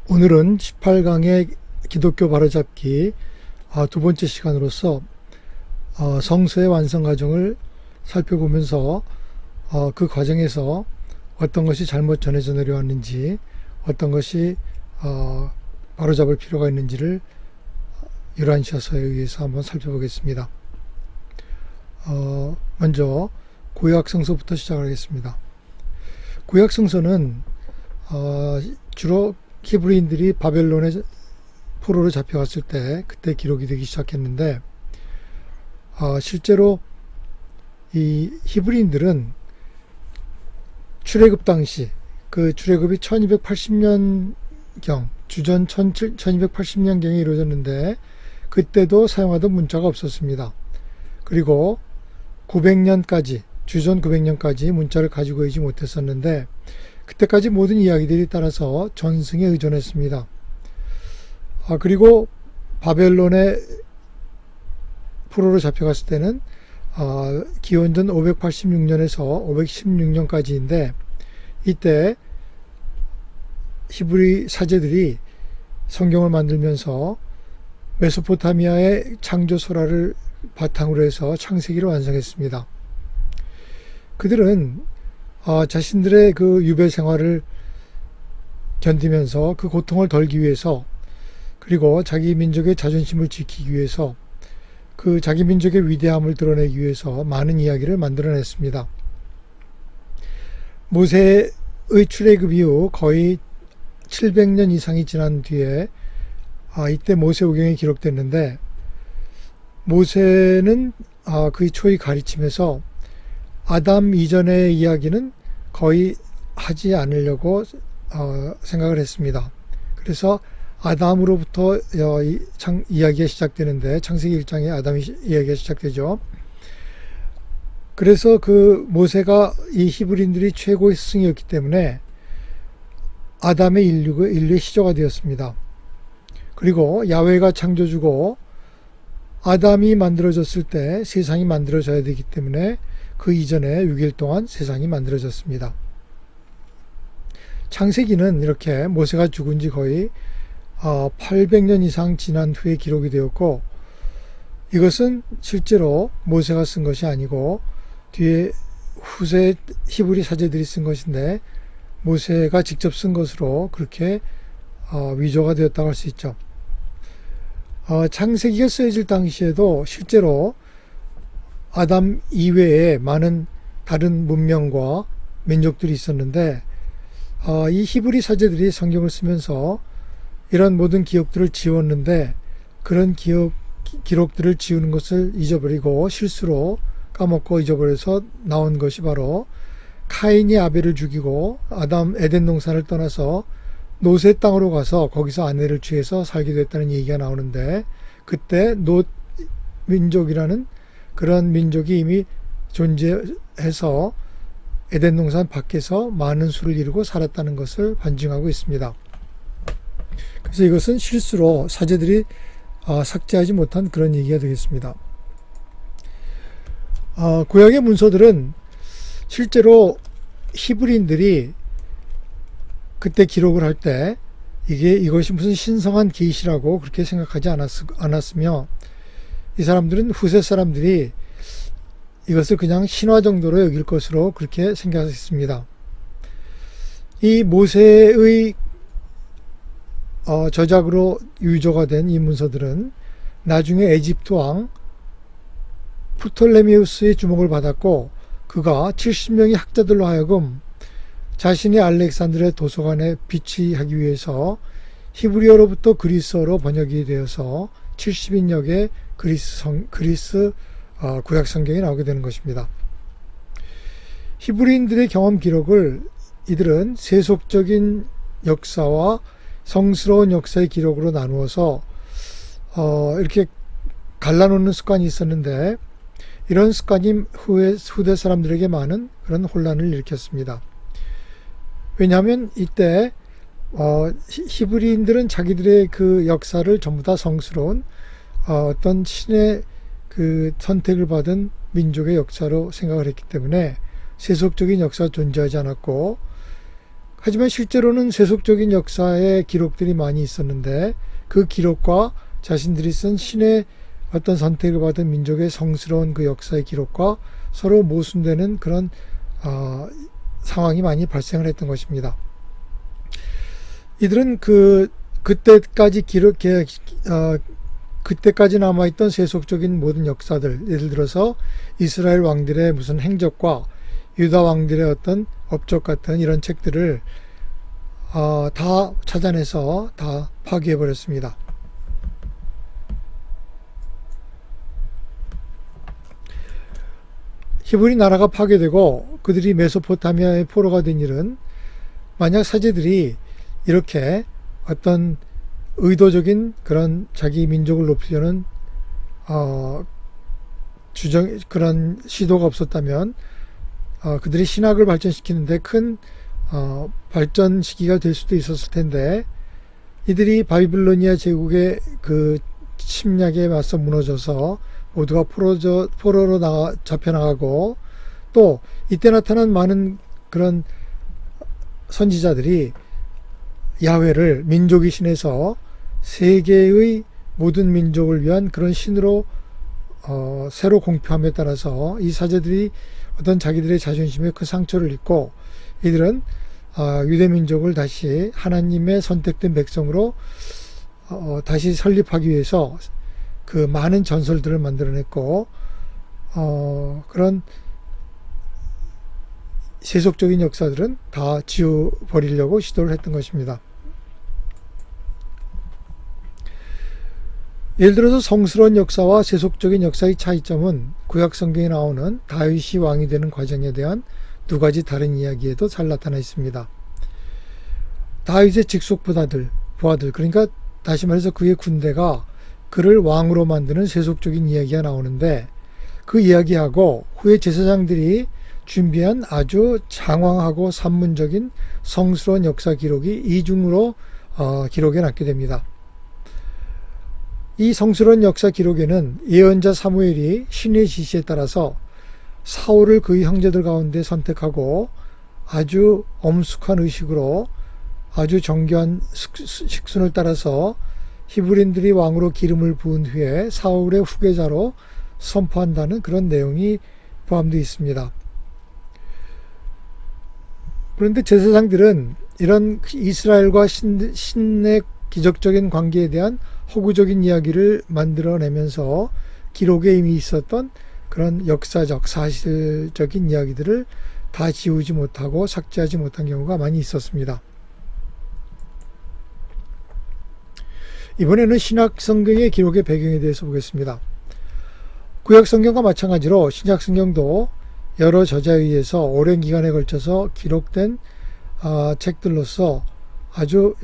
오늘은 18강의 기독교 바로잡기 두 번째 시간으로서 성서의 완성 과정을 살펴보면서 그 과정에서 어떤 것이 잘못 전해져 내려왔는지, 어떤 것이 바로잡을 필요가 있는지를 유란시아서에 의해서 한번 살펴보겠습니다. 먼저 구약성서부터 시작하겠습니다. 구약성서는 주로 히브리인들이 바벨론의 포로로 잡혀갔을 때 그때 기록이 되기 시작했는데, 실제로 이 히브리인들은 출애굽 당시, 그 출애굽이 1280년경, 주전 1280년경에 이루어졌는데 그때도 사용하던 문자가 없었습니다. 그리고 900년까지, 주전 900년까지 문자를 가지고 있지 못했었는데, 그때까지 모든 이야기들이 따라서 전승에 의존했습니다. 그리고 바벨론의 포로로 잡혀갔을 때는 기원전 586년에서 516년까지인데, 이때 히브리 사제들이 성경을 만들면서 메소포타미아의 창조 소라를 바탕으로 해서 창세기를 완성했습니다. 그들은 자신들의 그 유배 생활을 견디면서 그 고통을 덜기 위해서, 그리고 자기 민족의 자존심을 지키기 위해서, 그 자기 민족의 위대함을 드러내기 위해서 많은 이야기를 만들어냈습니다. 모세의 출애굽 이후 거의 700년 이상이 지난 뒤에 이때 모세오경이 기록됐는데, 모세는 그의 초이 가르침에서 아담 이전의 이야기는 거의 하지 않으려고 생각을 했습니다. 그래서 아담으로부터 이야기가 시작되는데, 창세기 1장에 아담 이야기가 시작되죠. 그래서 그 모세가 이 히브리인들이 최고의 스승이었기 때문에 아담의 인류의 시조가 되었습니다. 그리고 야훼가 창조주고 아담이 만들어졌을 때 세상이 만들어져야 되기 때문에 그 이전에 6일 동안 세상이 만들어졌습니다. 창세기는 이렇게 모세가 죽은 지 거의 800년 이상 지난 후에 기록이 되었고, 이것은 실제로 모세가 쓴 것이 아니고 뒤에 후세 히브리 사제들이 쓴 것인데, 모세가 직접 쓴 것으로 그렇게 위조가 되었다고 할 수 있죠. 창세기가 쓰여질 당시에도 실제로 아담 이외에 많은 다른 문명과 민족들이 있었는데, 이 히브리 사제들이 성경을 쓰면서 이런 모든 기억들을 지웠는데, 그런 기록들을 지우는 것을 잊어버리고 실수로 까먹고 잊어버려서 나온 것이 바로 카인이 아벨을 죽이고 에덴 동산을 떠나서 노세 땅으로 가서 거기서 아내를 취해서 살게 됐다는 얘기가 나오는데, 그때 놋 민족이라는 그런 민족이 이미 존재해서 에덴 동산 밖에서 많은 수를 이루고 살았다는 것을 반증하고 있습니다. 그래서 이것은 실수로 사제들이 삭제하지 못한 그런 얘기가 되겠습니다. 구약의 문서들은 실제로 히브리인들이 그때 기록을 할 때 이것이 무슨 신성한 계시라고 그렇게 생각하지 않았으며, 이 사람들은 후세 사람들이 이것을 그냥 신화 정도로 여길 것으로 그렇게 생각했습니다. 이 모세의 저작으로 유조가 된 이 문서들은 나중에 에집트 왕 프톨레미우스의 주목을 받았고, 그가 70명의 학자들로 하여금 자신이 알렉산드리아 도서관에 비치하기 위해서 히브리어로부터 그리스어로 번역이 되어서 70인역의 그리스 구약 성경이 나오게 되는 것입니다. 히브리인들의 경험 기록을 이들은 세속적인 역사와 성스러운 역사의 기록으로 나누어서 이렇게 갈라놓는 습관이 있었는데, 이런 습관이 후대 사람들에게 많은 그런 혼란을 일으켰습니다. 왜냐하면 이때 히브리인들은 자기들의 그 역사를 전부 다 성스러운 어떤 신의 그 선택을 받은 민족의 역사로 생각을 했기 때문에 세속적인 역사가 존재하지 않았고, 하지만 실제로는 세속적인 역사의 기록들이 많이 있었는데 그 기록과 자신들이 쓴 신의 어떤 선택을 받은 민족의 성스러운 그 역사의 기록과 서로 모순되는 그런 상황이 많이 발생을 했던 것입니다. 이들은 그때까지 그때까지 남아있던 세속적인 모든 역사들, 예를 들어서 이스라엘 왕들의 무슨 행적과 유다 왕들의 어떤 업적 같은 이런 책들을 다 찾아내서 다 파괴해버렸습니다. 히브리 나라가 파괴되고 그들이 메소포타미아의 포로가 된 일은 만약 사제들이 이렇게 어떤 의도적인 그런 자기 민족을 높이려는 그런 시도가 없었다면 그들이 신학을 발전시키는데 큰 발전 시기가 될 수도 있었을 텐데 이들이 바빌로니아 제국의 그 침략에 맞서 무너져서 모두가 포로로 잡혀나가고 또 이때 나타난 많은 그런 선지자들이 야훼를 민족의 신에서 세계의 모든 민족을 위한 그런 신으로 새로 공표함에 따라서 이 사제들이 어떤 자기들의 자존심에 그 상처를 입고 이들은 유대 민족을 다시 하나님의 선택된 백성으로 다시 설립하기 위해서 그 많은 전설들을 만들어냈고 그런 세속적인 역사들은 다 지워버리려고 시도를 했던 것입니다. 예를 들어서 성스러운 역사와 세속적인 역사의 차이점은 구약 성경에 나오는 다윗이 왕이 되는 과정에 대한 두 가지 다른 이야기에도 잘 나타나 있습니다. 다윗의 직속 부하들, 그러니까 다시 말해서 그의 군대가 그를 왕으로 만드는 세속적인 이야기가 나오는데 그 이야기하고 후에 제사장들이 준비한 아주 장황하고 산문적인 성스러운 역사 기록이 이중으로 기록해 놨게 됩니다. 이 성스러운 역사 기록에는 예언자 사무엘이 신의 지시에 따라서 사울을 그의 형제들 가운데 선택하고 아주 엄숙한 의식으로 아주 정교한 식순을 따라서 히브리인들이 왕으로 기름을 부은 후에 사울의 후계자로 선포한다는 그런 내용이 포함되어 있습니다. 그런데 제사장들은 이런 이스라엘과 신의 기적적인 관계에 대한 허구적인 이야기를 만들어내면서 기록에 이미 있었던 그런 역사적, 사실적인 이야기들을 다 지우지 못하고 삭제하지 못한 경우가 많이 있었습니다. 이번에는 신약 성경의 기록의 배경에 대해서 보겠습니다. 구약 성경과 마찬가지로 신약 성경도 여러 저자에 의해서 오랜 기간에 걸쳐서 기록된 책들로서 아주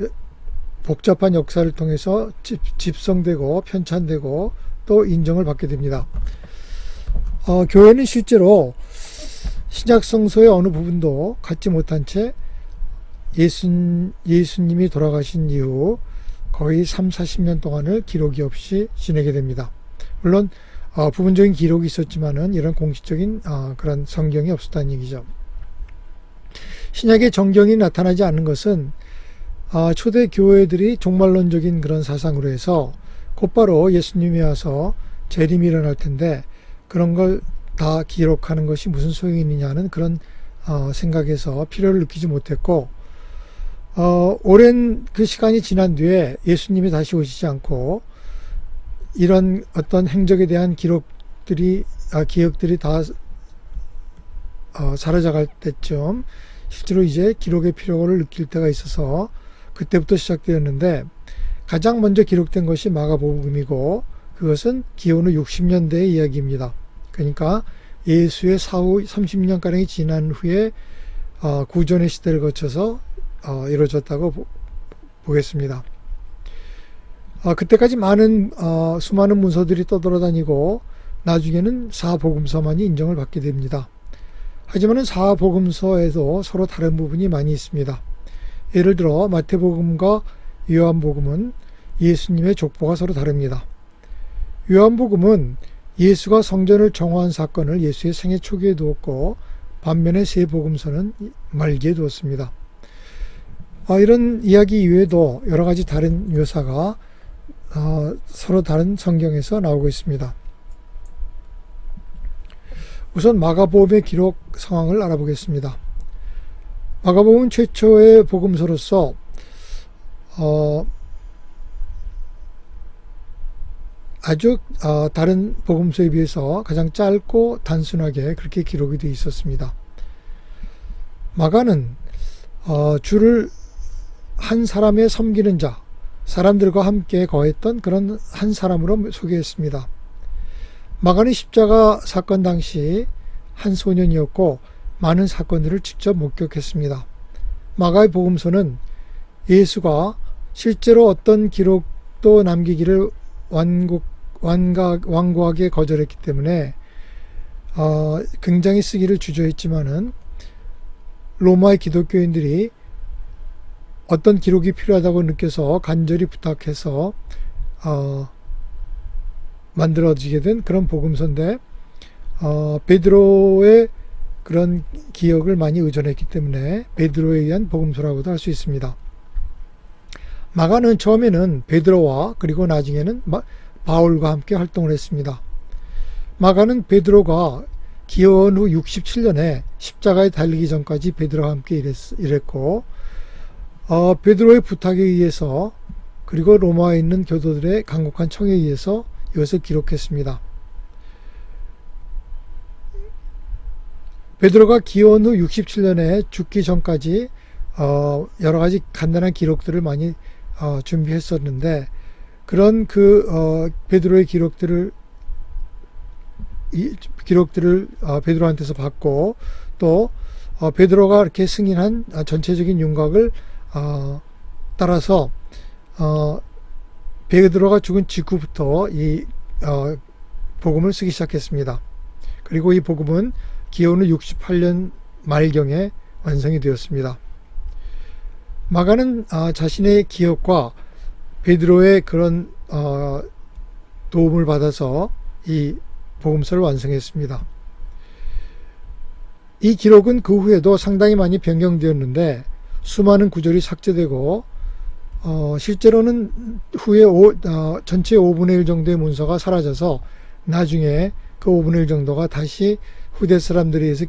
복잡한 역사를 통해서 집성되고 편찬되고 또 인정을 받게 됩니다. 교회는 실제로 신약 성서의 어느 부분도 갖지 못한 채 예수님이 돌아가신 이후 거의 30-40년 동안을 기록이 없이 지내게 됩니다. 물론 부분적인 기록이 있었지만은 이런 공식적인 그런 성경이 없었다는 얘기죠. 신약의 정경이 나타나지 않는 것은 초대 교회들이 종말론적인 그런 사상으로 해서 곧바로 예수님이 와서 재림이 일어날 텐데 그런 걸 다 기록하는 것이 무슨 소용이 있느냐는 그런 생각에서 필요를 느끼지 못했고 오랜 그 시간이 지난 뒤에 예수님이 다시 오시지 않고 이런 어떤 행적에 대한 기억들이 다 사라져갈 때쯤 실제로 이제 기록의 필요를 느낄 때가 있어서 그때부터 시작되었는데 가장 먼저 기록된 것이 마가복음이고 그것은 기원 후 60년대의 이야기입니다. 그러니까 예수의 사후 30년가량이 지난 후에 구전의 시대를 거쳐서 이루어졌다고 보겠습니다. 그때까지 수많은 문서들이 떠돌아다니고 나중에는 사복음서만이 인정을 받게 됩니다. 하지만 사복음서에도 서로 다른 부분이 많이 있습니다. 예를 들어 마태복음과 요한복음은 예수님의 족보가 서로 다릅니다. 요한복음은 예수가 성전을 정화한 사건을 예수의 생애 초기에 두었고 반면에 세 복음서는 말기에 두었습니다. 이런 이야기 이외에도 여러 가지 다른 묘사가 서로 다른 성경에서 나오고 있습니다. 우선 마가복음의 기록 상황을 알아보겠습니다. 마가복음은 최초의 복음서로서 아주 다른 복음서에 비해서 가장 짧고 단순하게 그렇게 기록이 되어 있었습니다. 마가는 주를 한 사람의 섬기는 자, 사람들과 함께 거했던 그런 한 사람으로 소개했습니다. 마가는 십자가 사건 당시 한 소년이었고 많은 사건들을 직접 목격했습니다. 마가의 복음서는 예수가 실제로 어떤 기록도 남기기를 완고하게 거절했기 때문에 굉장히 쓰기를 주저했지만은 로마의 기독교인들이 어떤 기록이 필요하다고 느껴서 간절히 부탁해서 만들어지게 된 그런 복음서인데 베드로의 그런 기억을 많이 의존했기 때문에 베드로에 의한 복음서라고도 할 수 있습니다. 마가는 처음에는 베드로와 그리고 나중에는 바울과 함께 활동을 했습니다. 마가는 베드로가 기원 후 67년에 십자가에 달리기 전까지 베드로와 함께 일했고 베드로의 부탁에 의해서 그리고 로마에 있는 교도들의 간곡한 청에 의해서 이것을 기록했습니다. 베드로가 기원 후 67년에 죽기 전까지 여러 가지 간단한 기록들을 많이 준비했었는데 그런 베드로의 기록들을 베드로한테서 받고 또 베드로가 이렇게 승인한 전체적인 윤곽을 따라서 베드로가 죽은 직후부터 이 복음을 쓰기 시작했습니다. 그리고 이 복음은 기원 후 68년 말경에 완성이 되었습니다. 마가는 자신의 기억과 베드로의 그런 도움을 받아서 이 복음서를 완성했습니다. 이 기록은 그 후에도 상당히 많이 변경되었는데 수많은 구절이 삭제되고 실제로는 후에 전체 5분의 1 정도의 문서가 사라져서 나중에 그 5분의 1 정도가 다시 후대 사람들에 의해서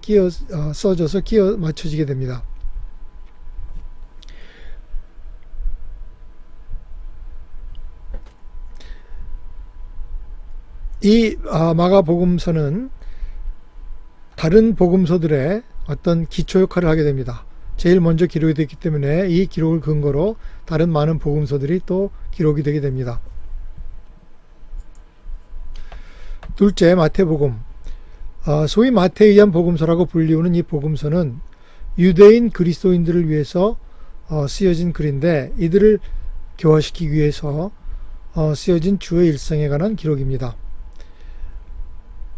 써져서 끼워 맞춰지게 됩니다. 이 마가복음서는 다른 복음서들의 어떤 기초 역할을 하게 됩니다. 제일 먼저 기록이 됐기 때문에 이 기록을 근거로 다른 많은 복음서들이 또 기록이 되게 됩니다. 둘째, 마태복음. 소위 마태에 의한 복음서라고 불리우는 이 복음서는 유대인 그리스도인들을 위해서 쓰여진 글인데 이들을 교화시키기 위해서 쓰여진 주의 일생에 관한 기록입니다.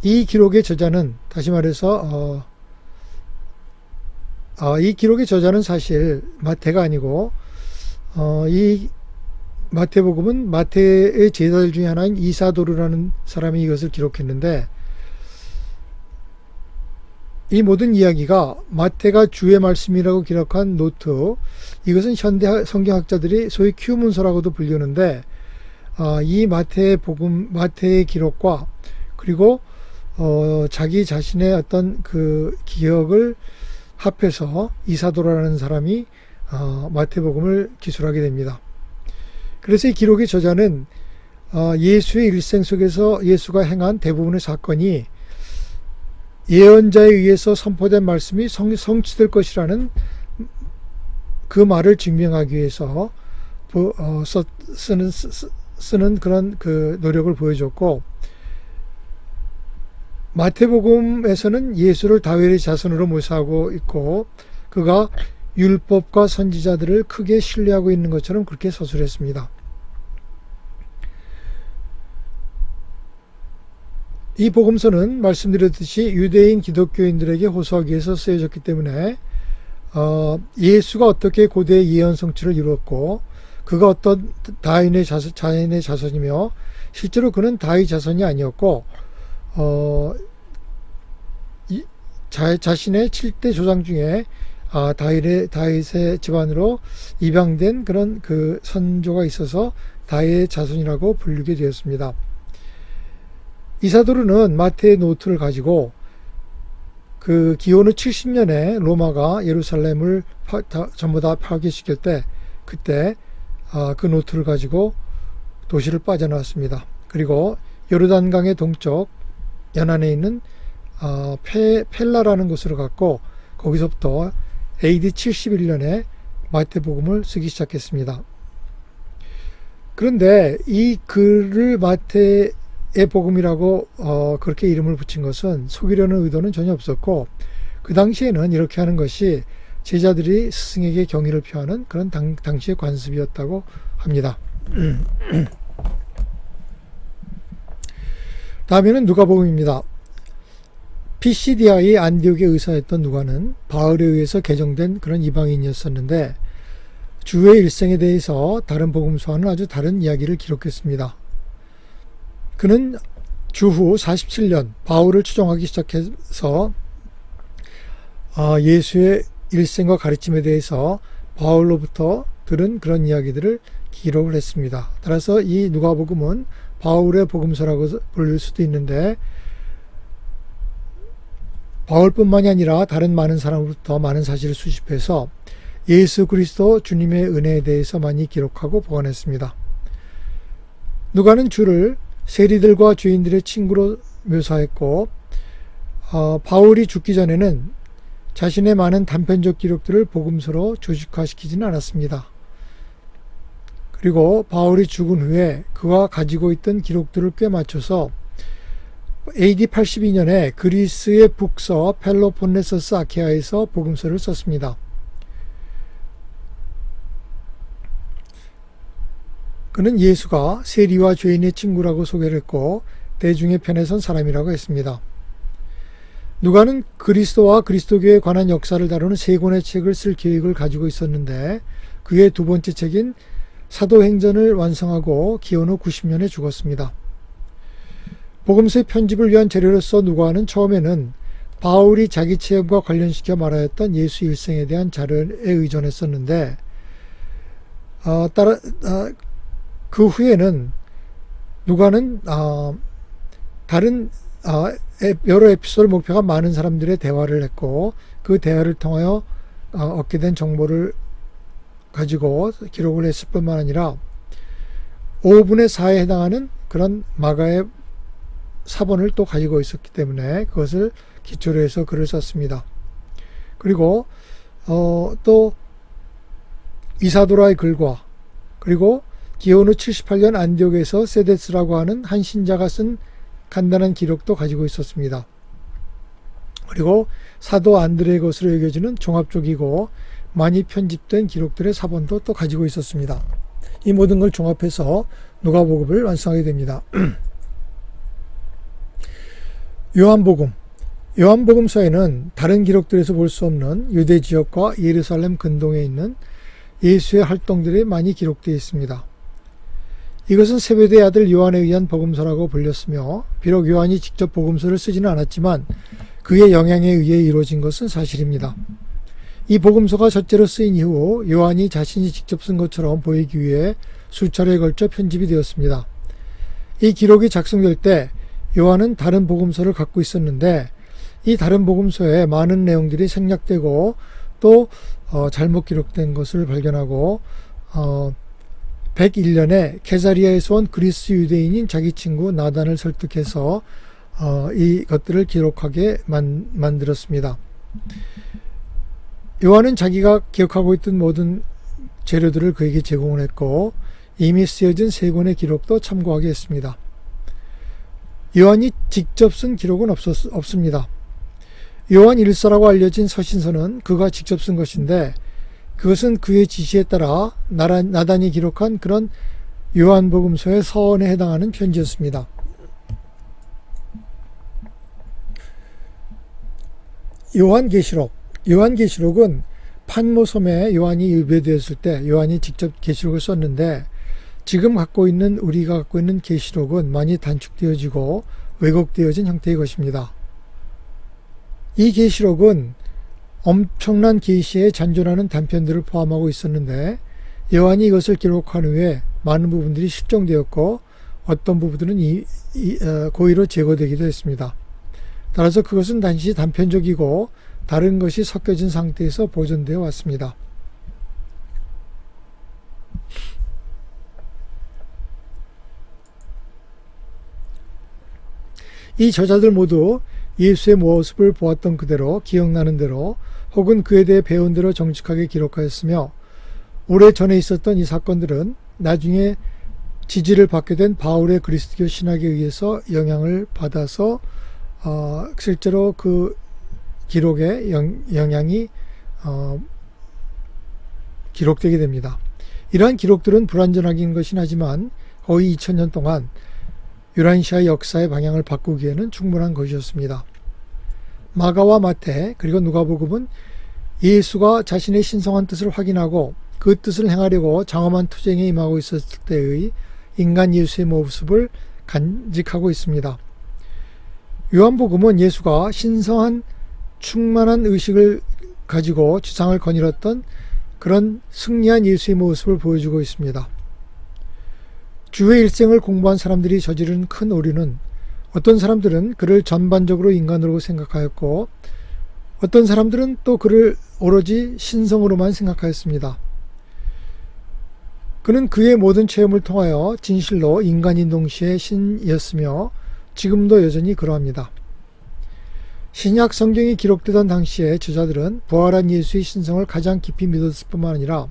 이 기록의 저자는 다시 말해서 이 기록의 저자는 사실 마태가 아니고 이 마태복음은 마태의 제자들 중에 하나인 이사도르라는 사람이 이것을 기록했는데 이 모든 이야기가 마태가 주의 말씀이라고 기록한 노트, 이것은 현대 성경학자들이 소위 큐문서라고도 불리는데 이 마태의 기록과 그리고 자기 자신의 어떤 그 기억을 합해서 이사도라는 사람이 마태복음을 기술하게 됩니다. 그래서 이 기록의 저자는 예수의 일생 속에서 예수가 행한 대부분의 사건이 예언자에 의해서 선포된 말씀이 성취될 것이라는 그 말을 증명하기 위해서 쓰는 그런 그 노력을 보여줬고, 마태복음에서는 예수를 다윗의 자손으로 묘사하고 있고 그가 율법과 선지자들을 크게 신뢰하고 있는 것처럼 그렇게 서술했습니다. 이 복음서는 말씀드렸듯이 유대인 기독교인들에게 호소하기 위해서 쓰여졌기 때문에 예수가 어떻게 고대의 예언 성취를 이루었고 그가 어떤 다윈의 자손이며 실제로 그는 다윗 자손이 아니었고 자신의 7대 조상 중에 다윗의 집안으로 입양된 그런 그 선조가 있어서 다윗의 자손이라고 불리게 되었습니다. 이사도르는 마태의 노트를 가지고 그 기원후 70년에 로마가 예루살렘을 전부 다 파괴시킬 때 그때 그 노트를 가지고 도시를 빠져나왔습니다. 그리고 요르단강의 동쪽 연안에 있는 펠라라는 곳으로 갔고 거기서부터 AD 71년에 마태복음을 쓰기 시작했습니다. 그런데 이 글을 마태의 복음이라고 그렇게 이름을 붙인 것은 속이려는 의도는 전혀 없었고 그 당시에는 이렇게 하는 것이 제자들이 스승에게 경의를 표하는 그런 당시의 관습이었다고 합니다. 다음에는 누가복음입니다. 피시디아의 안디옥의 의사였던 누가는 바울에 의해서 개정된 그런 이방인이었었는데 주의 일생에 대해서 다른 복음서와는 아주 다른 이야기를 기록했습니다. 그는 주후 47년 바울을 추종하기 시작해서 예수의 일생과 가르침에 대해서 바울로부터 들은 그런 이야기들을 기록을 했습니다. 따라서 이 누가복음은 바울의 복음서라고 부를 수도 있는데 바울뿐만이 아니라 다른 많은 사람으로부터 많은 사실을 수집해서 예수 그리스도 주님의 은혜에 대해서 많이 기록하고 보관했습니다. 누가는 주를 세리들과 죄인들의 친구로 묘사했고 바울이 죽기 전에는 자신의 많은 단편적 기록들을 복음서로 조직화시키지는 않았습니다. 그리고 바울이 죽은 후에 그가 가지고 있던 기록들을 꽤 맞춰서 AD 82년에 그리스의 북서 펠로폰네소스 아케아에서 복음서를 썼습니다. 그는 예수가 세리와 죄인의 친구라고 소개를 했고 대중의 편에 선 사람이라고 했습니다. 누가는 그리스도와 그리스도교에 관한 역사를 다루는 3권의 책을 쓸 계획을 가지고 있었는데 그의 두 번째 책인 사도행전을 완성하고 기원후 90년에 죽었습니다. 복음서의 편집을 위한 재료로서 누가는 처음에는 바울이 자기 체험과 관련시켜 말하였던 예수 일생에 대한 자료에 의존했었는데 그 후에는 누가는 다른 여러 에피소드 목표가 많은 사람들의 대화를 했고 그 대화를 통하여 얻게 된 정보를 가지고 기록을 했을 뿐만 아니라 5분의 4에 해당하는 그런 마가의 사본을 또 가지고 있었기 때문에 그것을 기초로 해서 글을 썼습니다. 그리고 또 이사도라의 글과 그리고 기원후 78년 안디옥에서 세데스라고 하는 한 신자가 쓴 간단한 기록도 가지고 있었습니다. 그리고 사도 안드레의 것으로 여겨지는 종합적이고 많이 편집된 기록들의 사본도 또 가지고 있었습니다. 이 모든 걸 종합해서 누가복음을 완성하게 됩니다. 요한복음서에는 다른 기록들에서 볼 수 없는 유대 지역과 예루살렘 근동에 있는 예수의 활동들이 많이 기록되어 있습니다. 이것은 세베대의 아들 요한에 의한 복음서라고 불렸으며 비록 요한이 직접 복음서를 쓰지는 않았지만 그의 영향에 의해 이루어진 것은 사실입니다. 이 복음서가 첫째로 쓰인 이후 요한이 자신이 직접 쓴 것처럼 보이기 위해 수차례에 걸쳐 편집이 되었습니다. 이 기록이 작성될 때 요한은 다른 복음서를 갖고 있었는데 이 다른 복음서에 많은 내용들이 생략되고 또 잘못 기록된 것을 발견하고 101년에 케사리아에서 온 그리스 유대인인 자기 친구 나단을 설득해서 이것들을 기록하게 만들었습니다. 요한은 자기가 기억하고 있던 모든 재료들을 그에게 제공을 했고 이미 쓰여진 3권의 기록도 참고하게 했습니다. 요한이 직접 쓴 기록은 없습니다. 요한 1서라고 알려진 서신서는 그가 직접 쓴 것인데 그것은 그의 지시에 따라 나단이 기록한 그런 요한복음서의 서원에 해당하는 편지였습니다. 요한계시록은 판모섬에 요한이 유배되었을 때 요한이 직접 계시록을 썼는데 지금 우리가 갖고 있는 계시록은 많이 단축되어지고 왜곡되어진 형태의 것입니다. 이 계시록은 엄청난 계시에 잔존하는 단편들을 포함하고 있었는데 요한이 이것을 기록한 후에 많은 부분들이 실종되었고 어떤 부분들은 고의로 제거되기도 했습니다. 따라서 그것은 단지 단편적이고 다른 것이 섞여진 상태에서 보존되어 왔습니다. 이 저자들 모두 예수의 모습을 보았던 그대로 기억나는 대로 혹은 그에 대해 배운 대로 정직하게 기록하였으며 오래전에 있었던 이 사건들은 나중에 지지를 받게 된 바울의 그리스도교 신학에 의해서 영향을 받아서 실제로 그 기록에 영향이 기록되게 됩니다. 이러한 기록들은 불완전하긴 것이긴 하지만 거의 2000년 동안 유라시아의 역사의 방향을 바꾸기에는 충분한 것이었습니다. 마가와 마태 그리고 누가복음은 예수가 자신의 신성한 뜻을 확인하고 그 뜻을 행하려고 장엄한 투쟁에 임하고 있었을 때의 인간 예수의 모습을 간직하고 있습니다. 요한복음은 예수가 신성한 충만한 의식을 가지고 지상을 거닐었던 그런 승리한 예수의 모습을 보여주고 있습니다. 주의 일생을 공부한 사람들이 저지른 큰 오류는 어떤 사람들은 그를 전반적으로 인간으로 생각하였고 어떤 사람들은 또 그를 오로지 신성으로만 생각하였습니다. 그는 그의 모든 체험을 통하여 진실로 인간인 동시에 신이었으며 지금도 여전히 그러합니다. 신약 성경이 기록되던 당시에 저자들은 부활한 예수의 신성을 가장 깊이 믿었을 뿐만 아니라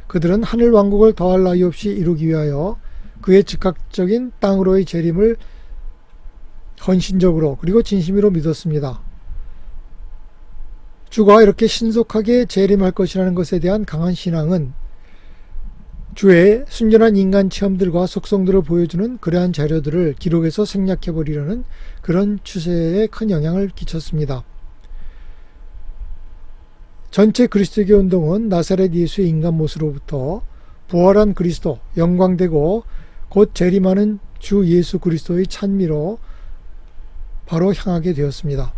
그들은 하늘 왕국을 더할 나위 없이 이루기 위하여 그의 즉각적인 땅으로의 재림을 헌신적으로 그리고 진심으로 믿었습니다. 주가 이렇게 신속하게 재림할 것이라는 것에 대한 강한 신앙은 주의 순전한 인간 체험들과 속성들을 보여주는 그러한 자료들을 기록해서 생략해버리려는 그런 추세에 큰 영향을 끼쳤습니다. 전체 그리스도교 운동은 나사렛 예수의 인간 모습으로부터 부활한 그리스도, 영광되고 곧 재림하는 주 예수 그리스도의 찬미로 바로 향하게 되었습니다.